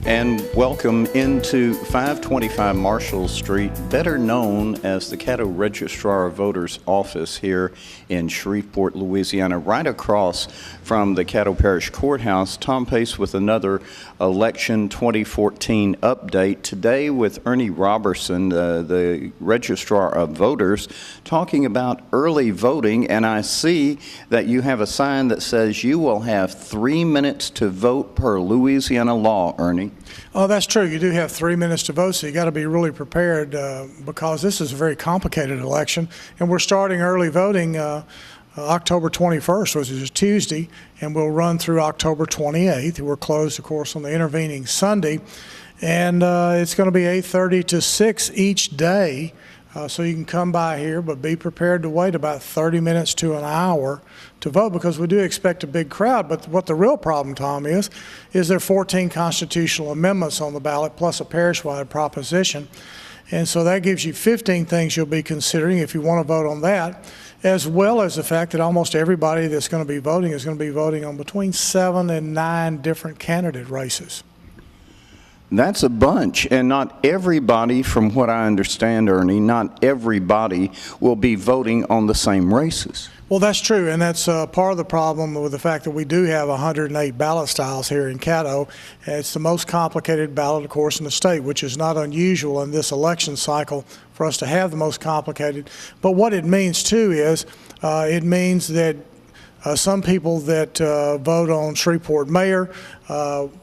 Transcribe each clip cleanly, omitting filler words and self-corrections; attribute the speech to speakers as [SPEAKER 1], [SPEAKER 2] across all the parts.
[SPEAKER 1] And welcome into 525 Marshall Street, better known as the Caddo Registrar of Voters office here in Shreveport, Louisiana, right across from the Caddo Parish Courthouse. Tom Pace with another Election 2014 update. Today with Ernie Robertson, the Registrar of Voters, talking about early voting. And I see that you have a sign that says you will have 3 minutes to vote per Louisiana law, Ernie.
[SPEAKER 2] Oh, that's true. You do have 3 minutes to vote, so you got to be really prepared because this is a very complicated election. And we're starting early voting October 21st, which is Tuesday, and we'll run through October 28th. We're closed, of course, on the intervening Sunday. And it's going to be 8:30 to 6 each day. So you can come by here, but be prepared to wait about 30 minutes to an hour to vote because we do expect a big crowd. But what the real problem, Tom, is there are 14 constitutional amendments on the ballot plus a parish-wide proposition. And so that gives you 15 things you'll be considering if you want to vote on that, as well as the fact that almost everybody that's going to be voting is going to be voting on between 7 and 9 different candidate races.
[SPEAKER 1] That's a bunch, and not everybody, from what I understand, Ernie, not everybody will be voting on the same races.
[SPEAKER 2] Well, that's true, and that's part of the problem with the fact that we do have 108 ballot styles here in Caddo. It's the most complicated ballot, of course, in the state, which is not unusual in this election cycle for us to have the most complicated. But what it means, too, is it means that some people that vote on Shreveport mayor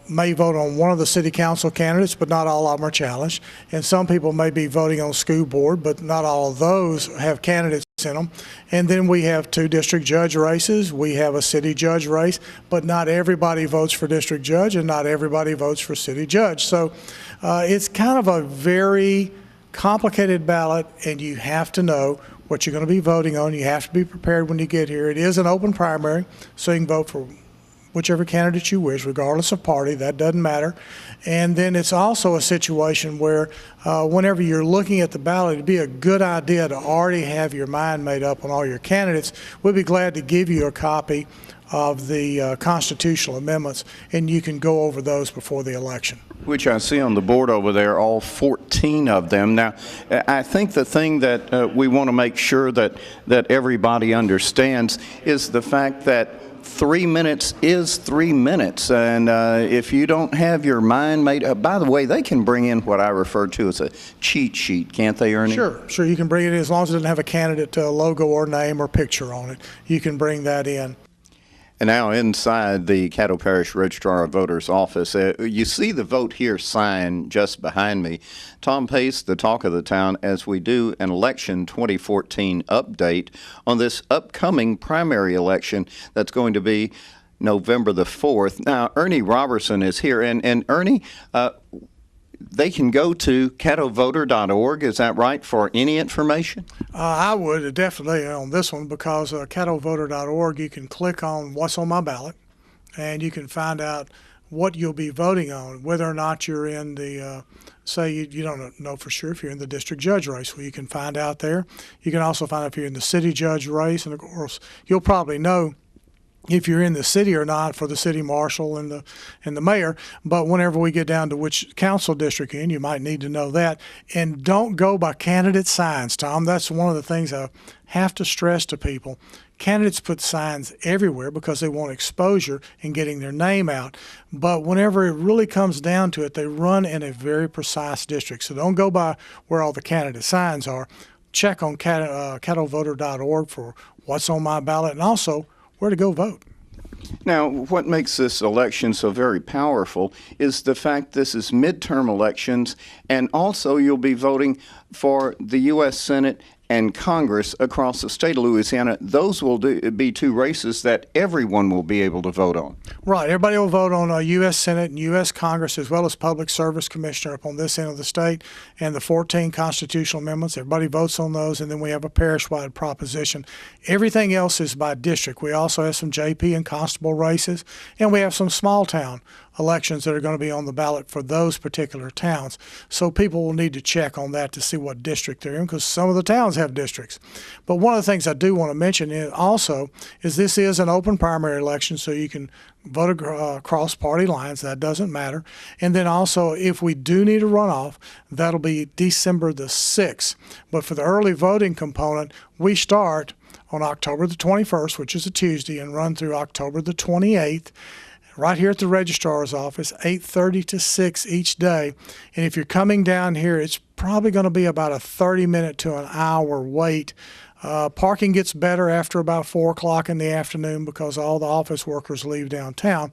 [SPEAKER 2] may vote on one of the city council candidates, but not all of them are challenged. And some people may be voting on school board, but not all of those have candidates in them. And then we have 2 district judge races. We have a city judge race, but not everybody votes for district judge and not everybody votes for city judge. So it's kind of a very complicated ballot, and you have to know what you're going to be voting on. You have to be prepared when you get here. It is an open primary, so you can vote for whichever candidate you wish, regardless of party. That doesn't matter. And then it's also a situation where whenever you're looking at the ballot, it'd be a good idea to already have your mind made up on all your candidates. We'd be glad to give you a copy of the constitutional amendments, and you can go over those before the election.
[SPEAKER 1] Which I see on the board over there, all 14 of them. Now, I think the thing that we want to make sure that everybody understands is the fact that 3 minutes is 3 minutes, and if you don't have your mind made up, by the way, they can bring in what I refer to as a cheat sheet, can't they, Ernie?
[SPEAKER 2] Sure, you can bring it in as long as it doesn't have a candidate logo or name or picture on it. You can bring that in.
[SPEAKER 1] And now inside the Caddo Parish Registrar of Voters office, you see the Vote Here sign just behind me. Tom Pace, the talk of the town, as we do an Election 2014 update on this upcoming primary election that's going to be November the 4th. Now, Ernie Robertson is here. And Ernie, they can go to caddovoter.org, is that right, for any information?
[SPEAKER 2] I would definitely on this one because caddovoter.org, you can click on what's on my ballot and you can find out what you'll be voting on, whether or not you're in the, say you don't know for sure if you're in the district judge race. Well, you can find out there. You can also find out if you're in the city judge race, and of course, you'll probably know if you're in the city or not for the city marshal and the mayor. But whenever we get down to which council district you're in, you might need to know that. And don't go by candidate signs, Tom. That's one of the things I have to stress to people. Candidates put signs everywhere because they want exposure and getting their name out. But whenever it really comes down to it, they run in a very precise district. So don't go by where all the candidate signs are. Check on caddovoter.org for what's on my ballot and also where to go vote.
[SPEAKER 1] Now, what makes this election so very powerful is the fact this is midterm elections, and also you'll be voting for the U.S. Senate and Congress across the state of Louisiana. Those will be 2 races that everyone will be able to vote on.
[SPEAKER 2] Right. Everybody will vote on U.S. Senate and U.S. Congress, as well as Public Service Commissioner up on this end of the state, and the 14 constitutional amendments. Everybody votes on those, and then we have a parish-wide proposition. Everything else is by district. We also have some JP and constable races, and we have some small-town elections that are going to be on the ballot for those particular towns. So people will need to check on that to see what district they're in, because some of the towns have have districts. But one of the things I do want to mention is this is an open primary election, so you can vote across party lines. That doesn't matter. And then also, if we do need a runoff, that'll be December the 6th. But for the early voting component, we start on October the 21st, which is a Tuesday, and run through October the 28th. Right here at the Registrar's office, 8:30 to 6 each day. And if you're coming down here, it's probably going to be about a 30-minute to an hour wait. Parking gets better after about 4 o'clock in the afternoon because all the office workers leave downtown.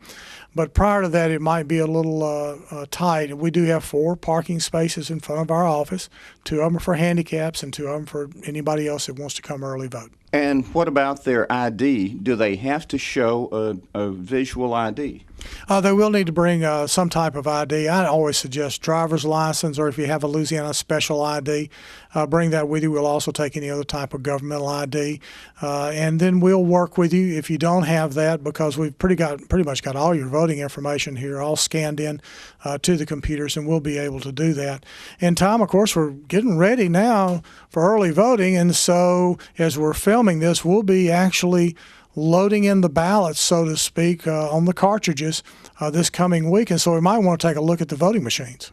[SPEAKER 2] But prior to that, it might be a little tight. We do have 4 parking spaces in front of our office. 2 of them are for handicaps and 2 of them for anybody else that wants to come early vote.
[SPEAKER 1] And what about their ID? Do they have to show a visual ID?
[SPEAKER 2] They will need to bring some type of ID. I always suggest driver's license, or if you have a Louisiana special ID, bring that with you. We'll also take any other type of governmental ID. And then we'll work with you if you don't have that, because we've pretty much got all your voting information here all scanned in to the computers, and we'll be able to do that. And Tom, of course, we're getting ready now for early voting, and so as we're filming this, we'll be actually loading in the ballots, so to speak, on the cartridges this coming week. And so we might want to take a look at the voting machines.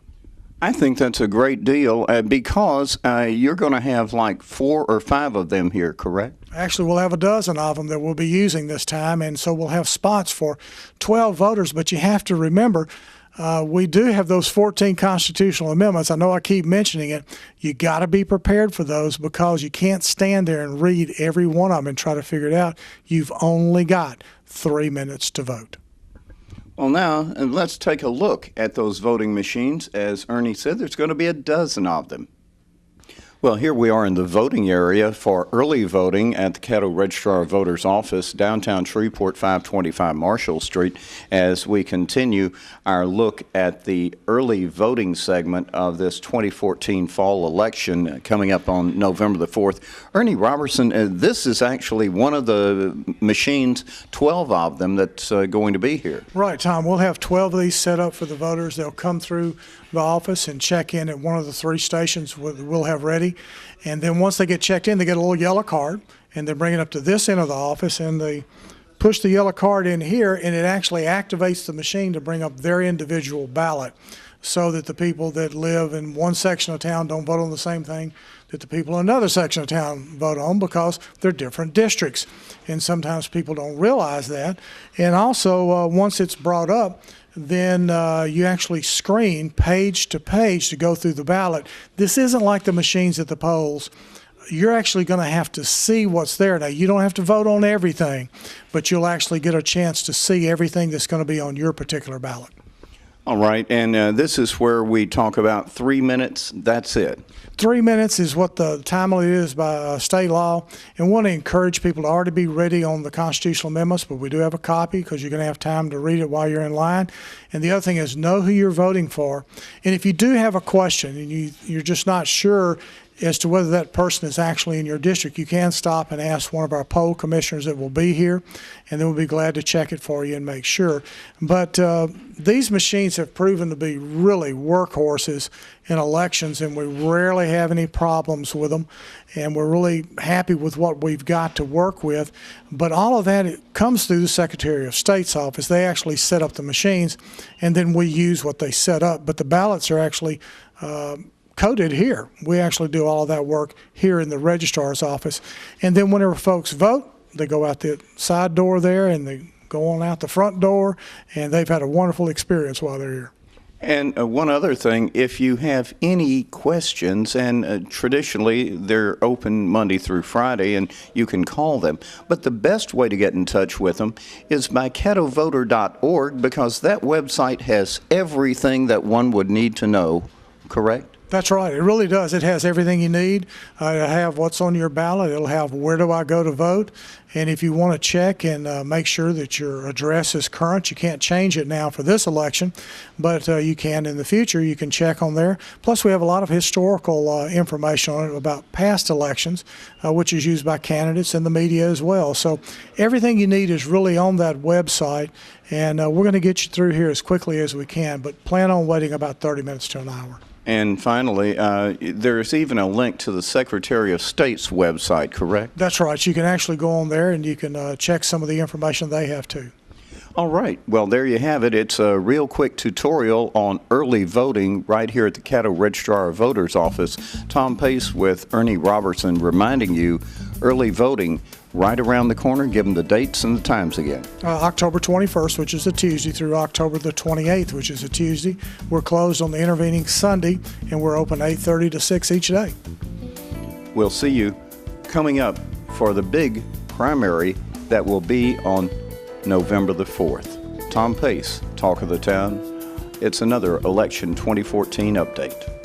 [SPEAKER 1] I think that's a great deal because you're going to have like 4 or 5 of them here, correct?
[SPEAKER 2] Actually, we'll have a dozen of them that we'll be using this time, and so we'll have spots for 12 voters. But you have to remember, we do have those 14 constitutional amendments. I know I keep mentioning it. You got to be prepared for those, because you can't stand there and read every one of them and try to figure it out. You've only got 3 minutes to vote.
[SPEAKER 1] Well, now let's take a look at those voting machines. As Ernie said, there's going to be a dozen of them. Well, here we are in the voting area for early voting at the Caddo Registrar of Voters office, downtown Shreveport, 525 Marshall Street, as we continue our look at the early voting segment of this 2014 fall election coming up on November the 4th. Ernie Robertson, this is actually one of the machines, 12 of them, that's going to be here.
[SPEAKER 2] Right, Tom. We'll have 12 of these set up for the voters. They'll come through the office and check in at one of the 3 stations we'll have ready. And then once they get checked in, they get a little yellow card, and they bring it up to this end of the office, and they push the yellow card in here, and it actually activates the machine to bring up their individual ballot, so that the people that live in one section of town don't vote on the same thing that the people in another section of town vote on, because they're different districts. And sometimes people don't realize that. And also, once it's brought up, then you actually screen page to page to go through the ballot. This isn't like the machines at the polls. You're actually going to have to see what's there. Now, you don't have to vote on everything, but you'll actually get a chance to see everything that's going to be on your particular ballot.
[SPEAKER 1] All right, and this is where we talk about 3 minutes. That's it.
[SPEAKER 2] 3 minutes is what the time limit is by state law, and we want to encourage people to already be ready on the constitutional amendments, but we do have a copy because you're going to have time to read it while you're in line. And the other thing is, know who you're voting for. And if you do have a question and you're just not sure as to whether that person is actually in your district, you can stop and ask one of our poll commissioners that will be here, and then we'll be glad to check it for you and make sure. But these machines have proven to be really workhorses in elections, and we rarely have any problems with them, and we're really happy with what we've got to work with. But all of that, it comes through the Secretary of State's office. They actually set up the machines, and then we use what they set up. But the ballots are actually coded here. We actually do all of that work here in the Registrar's office. And then whenever folks vote, they go out the side door there, and they go on out the front door, and they've had a wonderful experience while they're here.
[SPEAKER 1] And one other thing, if you have any questions, and traditionally they're open Monday through Friday, and you can call them, but the best way to get in touch with them is by caddovoter.org, because that website has everything that one would need to know, correct?
[SPEAKER 2] That's right. It really does. It has everything you need. It'll have what's on your ballot. It'll have where do I go to vote. And if you want to check and make sure that your address is current, you can't change it now for this election, but you can in the future. You can check on there. Plus, we have a lot of historical information on it about past elections, which is used by candidates and the media as well. So everything you need is really on that website, and we're going to get you through here as quickly as we can, but plan on waiting about 30 minutes to an hour.
[SPEAKER 1] And finally, there's even a link to the Secretary of State's website, correct?
[SPEAKER 2] That's right. You can actually go on there and you can check some of the information they have too.
[SPEAKER 1] All right. Well, there you have it. It's a real quick tutorial on early voting right here at the Caddo Registrar of Voters office. Tom Pace with Ernie Robertson reminding you early voting right around the corner. Give them the dates and the times again.
[SPEAKER 2] October 21st, which is a Tuesday, through October the 28th, which is a Tuesday. We're closed on the intervening Sunday, and we're open 8:30 to 6 each day.
[SPEAKER 1] We'll see you coming up for the big primary that will be on November the 4th. Tom Pace, Talk of the Town. It's another Election 2014 update.